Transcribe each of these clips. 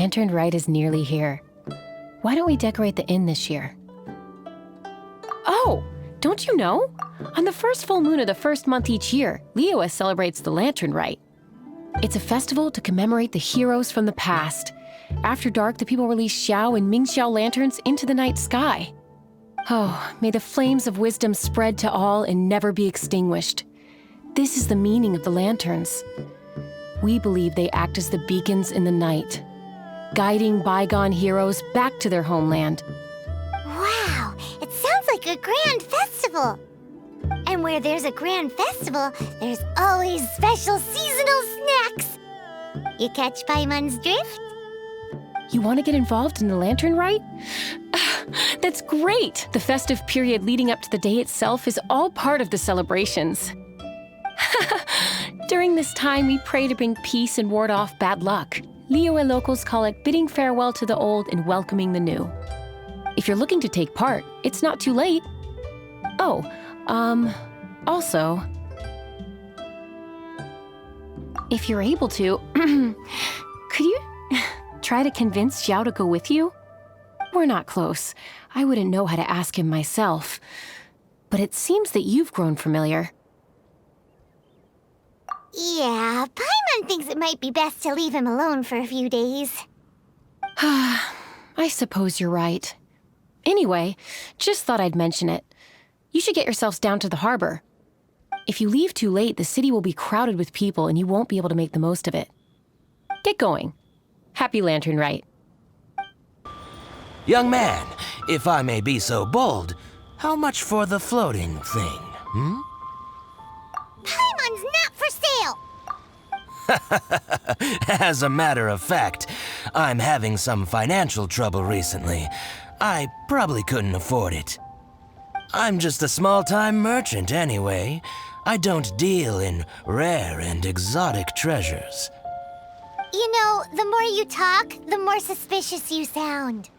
Lanterns Rite is nearly here. Why don't we decorate the inn this year? Oh, don't you know? On the first full moon of the first month each year, Liyue celebrates the Lanterns Rite. It's a festival to commemorate the heroes from the past. After dark, the people release Xiao and Mingxiao lanterns into the night sky. Oh, may the flames of wisdom spread to all and never be extinguished. This is the meaning of the lanterns. We believe they act as the beacons in the night, guiding bygone heroes back to their homeland. Wow, it sounds like a grand festival. And where there's a grand festival, there's always special seasonal snacks. You catch Paimon's drift? You want to get involved in the Lanterns Rite? That's great! The festive period leading up to the day itself is all part of the celebrations. During this time, we pray to bring peace and ward off bad luck. Liyue locals call it bidding farewell to the old and welcoming the new. If you're looking to take part, it's not too late. Oh, also, if you're able to, could you try to convince Xiao to go with you? We're not close. I wouldn't know how to ask him myself. But it seems that you've grown familiar. Yeah, Paimon thinks it might be best to leave him alone for a few days. I suppose you're right. Anyway, just thought I'd mention it. You should get yourselves down to the harbor. If you leave too late, the city will be crowded with people and you won't be able to make the most of it. Get going. Happy Lanterns Rite. Young man, if I may be so bold, how much for the floating thing, Paimon's not for sale! As a matter of fact, I'm having some financial trouble recently. I probably couldn't afford it. I'm just a small-time merchant anyway. I don't deal in rare and exotic treasures. You know, the more you talk, the more suspicious you sound.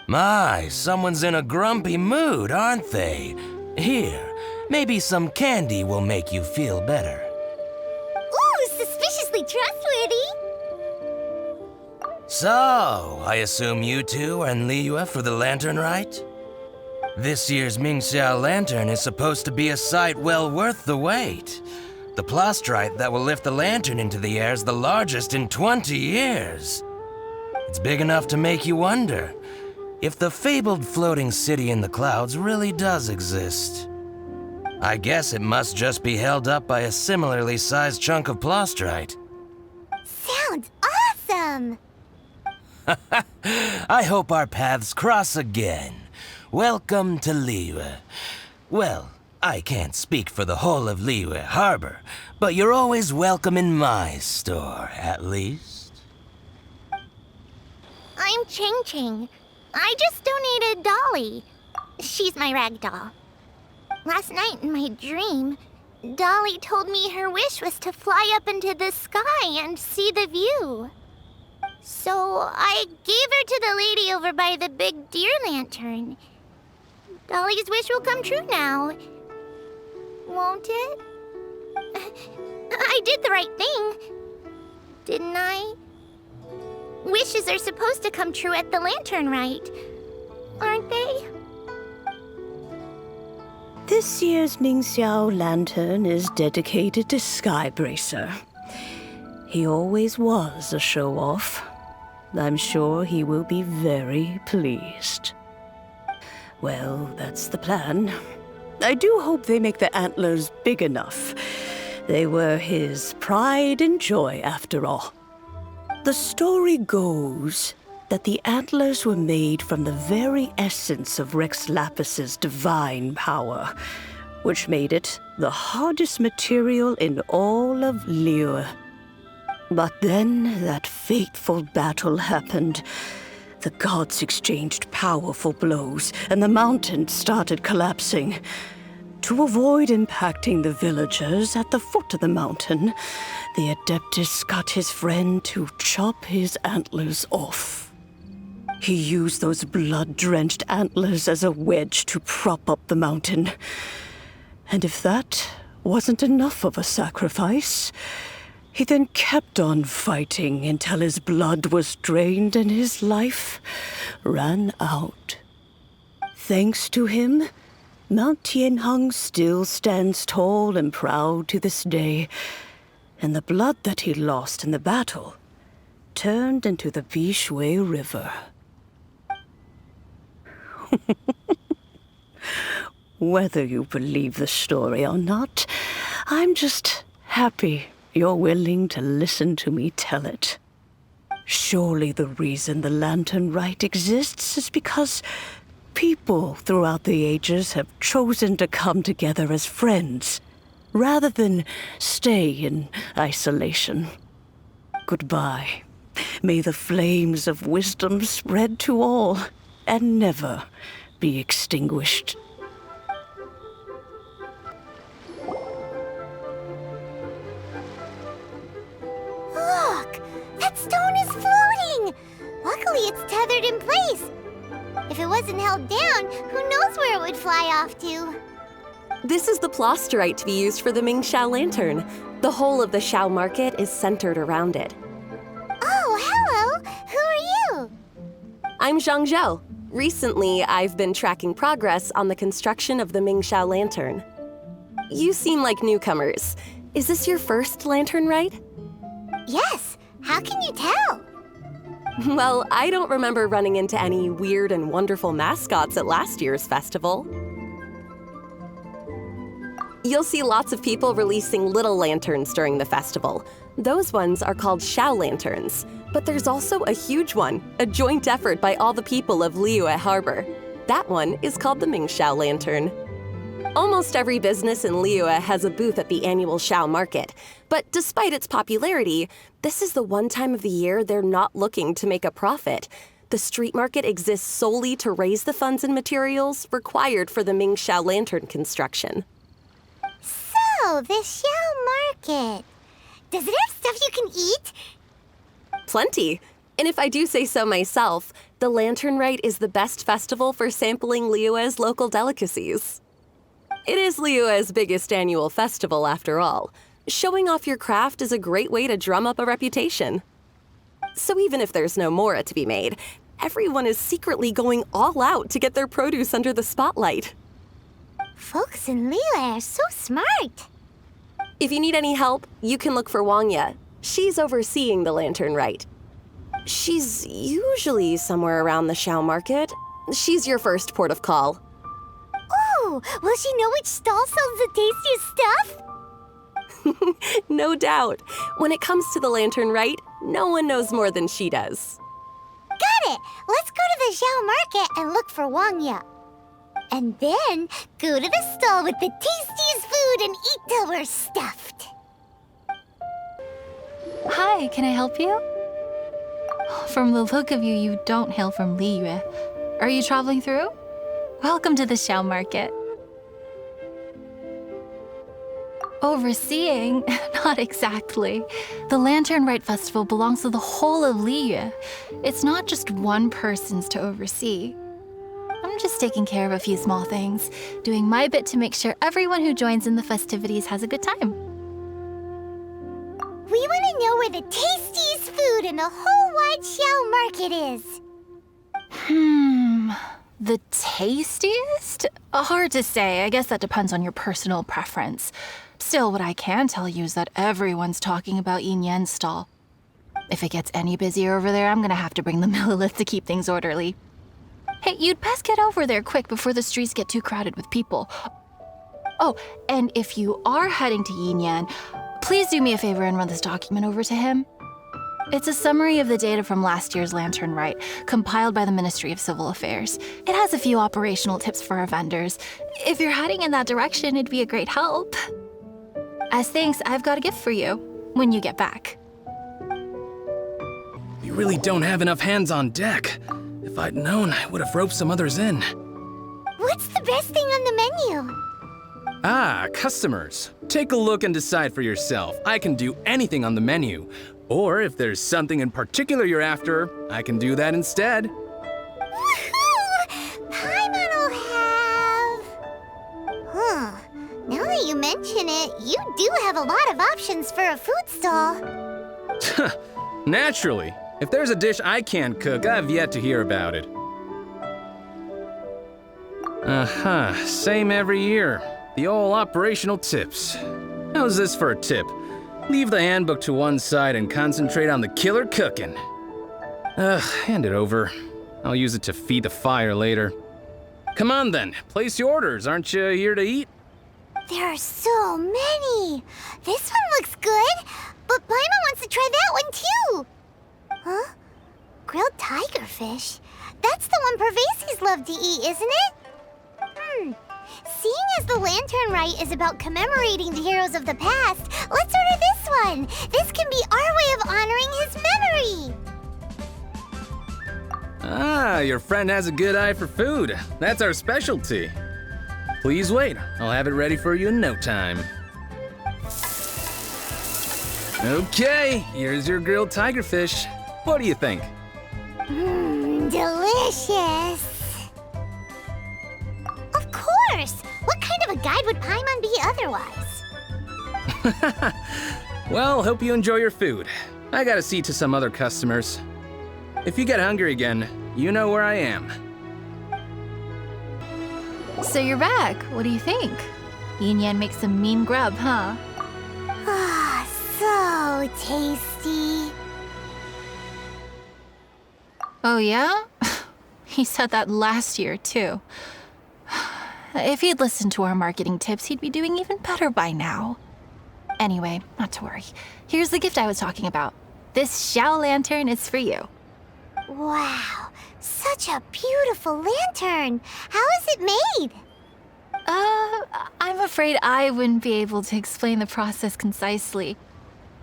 My, someone's in a grumpy mood, aren't they? Here, maybe some candy will make you feel better. Ooh, suspiciously trustworthy! So, I assume you two are in Liyue for the Lanterns Rite? This year's Mingxiao Lantern is supposed to be a sight well worth the wait. The plastrite that will lift the lantern into the air is the largest in 20 years. It's big enough to make you wonder if the fabled floating city in the clouds really does exist. I guess it must just be held up by a similarly sized chunk of plastrite. Sounds awesome! I hope our paths cross again. Welcome to Liyue. Well, I can't speak for the whole of Liyue Harbor, but you're always welcome in my store, at least. I'm Ching Ching. I just donated Dolly. She's my rag doll. Last night in my dream, Dolly told me her wish was to fly up into the sky and see the view. So I gave her to the lady over by the big deer lantern. Dolly's wish will come true now. Won't it? I did the right thing, didn't I? Wishes are supposed to come true at the Lanterns Rite, aren't they? This year's Mingxiao Lantern is dedicated to Skybracer. He always was a show-off. I'm sure he will be very pleased. Well, that's the plan. I do hope they make the antlers big enough. They were his pride and joy, after all. The story goes that the antlers were made from the very essence of Rex Lapis's divine power, which made it the hardest material in all of Liyue. But then that fateful battle happened. The gods exchanged powerful blows, and the mountain started collapsing. To avoid impacting the villagers at the foot of the mountain, the adeptus got his friend to chop his antlers off. He used those blood-drenched antlers as a wedge to prop up the mountain. And if that wasn't enough of a sacrifice, He then kept on fighting until his blood was drained and his life ran out. Thanks to him, Mount Tianheng still stands tall and proud to this day, and the blood that he lost in the battle turned into the Bishui River. Whether you believe the story or not, I'm just happy you're willing to listen to me tell it. Surely the reason the Lantern Rite exists is because people throughout the ages have chosen to come together as friends, rather than stay in isolation. Goodbye. May the flames of wisdom spread to all and never be extinguished. Look! That stone is floating! Luckily, it's tethered in place. If it wasn't held down, who knows where it would fly off to? This is the plasterite to be used for the Mingxiao Lantern. The whole of the Xiao market is centered around it. Oh, hello! Who are you? I'm Zhang Zhou. Recently, I've been tracking progress on the construction of the Mingxiao Lantern. You seem like newcomers. Is this your first Lantern Rite? Yes. How can you tell? Well, I don't remember running into any weird and wonderful mascots at last year's festival. You'll see lots of people releasing little lanterns during the festival. Those ones are called Xiao Lanterns. But there's also a huge one, a joint effort by all the people of Liyue Harbor. That one is called the Mingxiao Lantern. Almost every business in Liyue has a booth at the annual Xiao market. But despite its popularity, this is the one time of the year they're not looking to make a profit. The street market exists solely to raise the funds and materials required for the Mingxiao Lantern construction. So, the Xiao Market. Does it have stuff you can eat? Plenty. And if I do say so myself, the Lantern Rite is the best festival for sampling Liyue's local delicacies. It is Liyue's biggest annual festival, after all. Showing off your craft is a great way to drum up a reputation. So even if there's no mora to be made, everyone is secretly going all out to get their produce under the spotlight. Folks in Liyue are so smart. If you need any help, you can look for Wangya. She's overseeing the Lantern Rite. She's usually somewhere around the Xiao market. She's your first port of call. Oh, will she know which stall sells the tastiest stuff? No doubt. When it comes to the Lantern Rite, no one knows more than she does. Got it! Let's go to the Xiao market and look for Wangya. And then go to the stall with the tastiest food and eat till we're stuffed. Hi, can I help you? From the look of you, you don't hail from Liyue. Are you traveling through? Welcome to the Xiao market. Overseeing? Not exactly. The Lantern Rite Festival belongs to the whole of Liyue. It's not just one person's to oversee. I'm just taking care of a few small things, doing my bit to make sure everyone who joins in the festivities has a good time. We want to know where the tastiest food in the whole wide Xiao market is. The tastiest? Hard to say. I guess that depends on your personal preference. Still, what I can tell you is that everyone's talking about Yin Yan's stall. If it gets any busier over there, I'm gonna have to bring the millilith to keep things orderly. Hey, you'd best get over there quick before the streets get too crowded with people. Oh, and if you are heading to Yin Yan, please do me a favor and run this document over to him. It's a summary of the data from last year's Lantern Rite, compiled by the Ministry of Civil Affairs. It has a few operational tips for our vendors. If you're heading in that direction, it'd be a great help. As thanks, I've got a gift for you when you get back. We really don't have enough hands on deck. If I'd known, I would have roped some others in. What's the best thing on the menu? Ah, customers. Take a look and decide for yourself. I can do anything on the menu. Or if there's something in particular you're after, I can do that instead. Woohoo! Paimon will have... Now that you mention it, you do have a lot of options. options for a food stall. Naturally. If there's a dish I can't cook, I've yet to hear about it. Same every year. The old operational tips. How's this for a tip? Leave the handbook to one side and concentrate on the killer cooking. Hand it over. I'll use it to feed the fire later. Come on then, place your orders. Aren't you here to eat? There are so many. This one looks good, but Paimon wants to try that one too. Huh? Grilled tigerfish? That's the one Pervases love to eat, isn't it? Seeing as the Lantern Rite is about commemorating the heroes of the past, let's order this one. This can be our way of honoring his memory. Ah, your friend has a good eye for food. That's our specialty. Please wait. I'll have it ready for you in no time. Okay, here's your grilled tigerfish. What do you think? Delicious. Of course. What kind of a guide would Paimon be otherwise? Well, hope you enjoy your food. I gotta see to some other customers. If you get hungry again, you know where I am. So you're back. What do you think? Yin Yan makes some mean grub, huh? Ah, so tasty. Oh, yeah? He said that last year, too. If he'd listened to our marketing tips, he'd be doing even better by now. Anyway, not to worry. Here's the gift I was talking about. This Xiao Lantern is for you. Wow, such a beautiful lantern. How is it made? I'm afraid I wouldn't be able to explain the process concisely.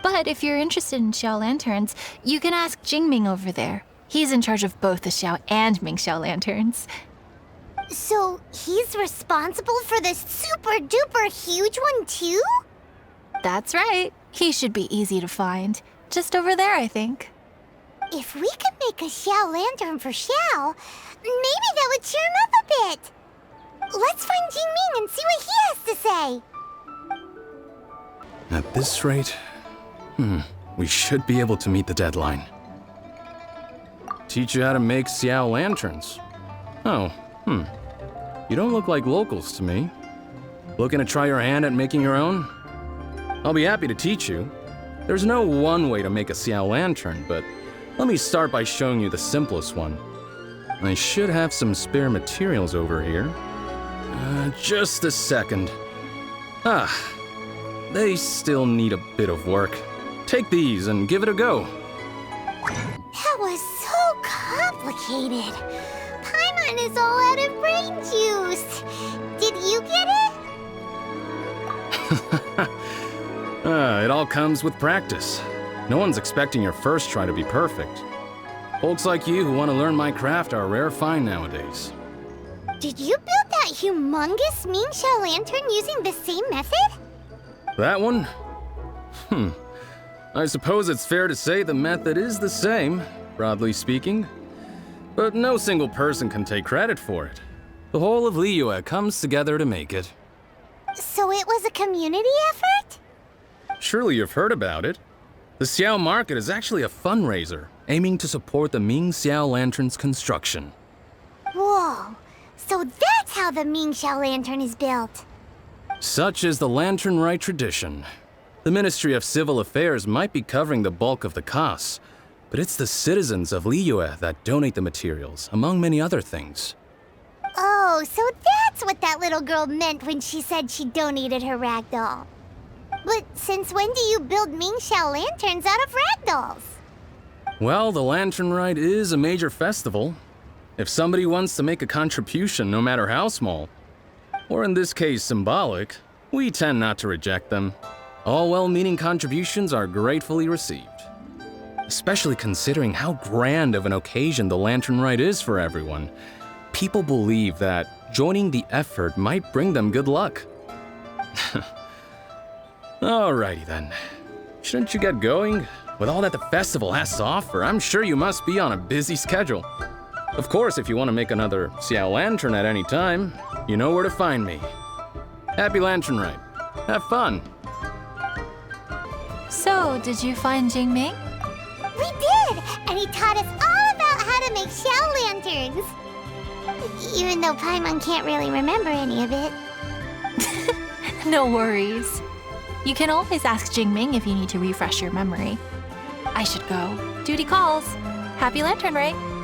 But if you're interested in Xiao Lanterns, you can ask Jingming over there. He's in charge of both the Xiao and Mingxiao Lanterns. So he's responsible for this super duper huge one too? That's right. He should be easy to find. Just over there, I think. If we could make a Xiao Lantern for Xiao, maybe that would cheer him up a bit. Let's find Jingming and see what he has to say. At this rate, we should be able to meet the deadline. Teach you how to make Xiao Lanterns. Oh, You don't look like locals to me. Looking to try your hand at making your own? I'll be happy to teach you. There's no one way to make a Xiao Lantern, but let me start by showing you the simplest one. I should have some spare materials over here. Just a second. They still need a bit of work. Take these and give it a go. That was so complicated. Paimon is all out of brain juice. Did you get it? It all comes with practice. No one's expecting your first try to be perfect. Folks like you who want to learn my craft are a rare find nowadays. Did you build that humongous Mingxiao Lantern using the same method? That one? I suppose it's fair to say the method is the same, broadly speaking. But no single person can take credit for it. The whole of Liyue comes together to make it. So it was a community effort? Surely you've heard about it. The Xiao Market is actually a fundraiser aiming to support the Mingxiao Lantern's construction. Whoa, so that's how the Mingxiao Lantern is built. Such is the Lantern Rite tradition. The Ministry of Civil Affairs might be covering the bulk of the costs, but it's the citizens of Liyue that donate the materials, among many other things. Oh, so that's what that little girl meant when she said she donated her ragdoll. But since when do you build Mingxiao Lanterns out of ragdolls? Well, the Lantern Rite is a major festival. If somebody wants to make a contribution, no matter how small, or in this case symbolic, we tend not to reject them. All well-meaning contributions are gratefully received. Especially considering how grand of an occasion the Lantern Rite is for everyone. People believe that joining the effort might bring them good luck. Alrighty then. Shouldn't you get going? With all that the festival has to offer, I'm sure you must be on a busy schedule. Of course, if you want to make another Xiao Lantern at any time, you know where to find me. Happy Lantern Rite. Have fun. So, did you find Jingming? We did! And he taught us all about how to make shell lanterns. Even though Paimon can't really remember any of it. No worries. You can always ask Jingming if you need to refresh your memory. I should go. Duty calls. Happy Lantern Rite!